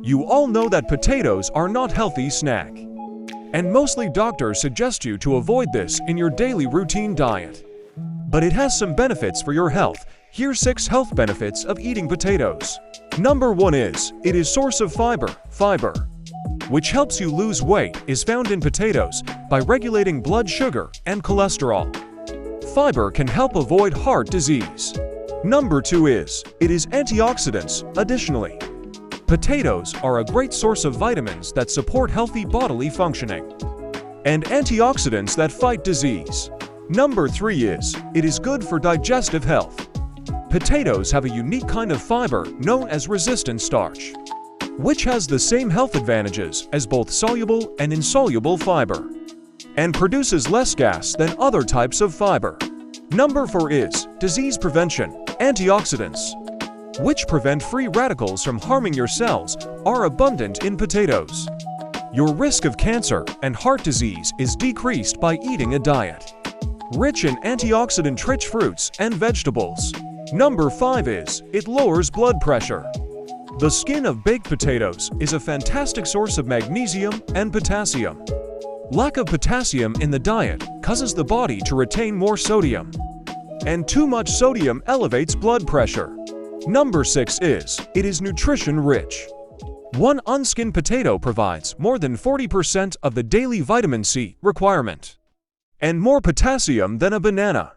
You all know that potatoes are not healthy snack. And mostly doctors suggest you to avoid this in your daily routine diet. But it has some benefits for your health. Here's 6 health benefits of eating potatoes. Number 1 is, it is source of fiber. Fiber, which helps you lose weight, is found in potatoes by regulating blood sugar and cholesterol. Fiber can help avoid heart disease. Number 2 is, it is antioxidants. Additionally, potatoes are a great source of vitamins that support healthy bodily functioning and antioxidants that fight disease. Number 3 is, it is good for digestive health. Potatoes have a unique kind of fiber known as resistant starch, which has the same health advantages as both soluble and insoluble fiber, and produces less gas than other types of fiber. Number 4 is, disease prevention. Antioxidants, which prevent free radicals from harming your cells, are abundant in potatoes. Your risk of cancer and heart disease is decreased by eating a diet rich in antioxidant-rich fruits and vegetables. Number 5 is, it lowers blood pressure. The skin of baked potatoes is a fantastic source of magnesium and potassium. Lack of potassium in the diet causes the body to retain more sodium, and too much sodium elevates blood pressure. Number 6 is, it is nutrition-rich. One unskinned potato provides more than 40% of the daily vitamin C requirement, and more potassium than a banana.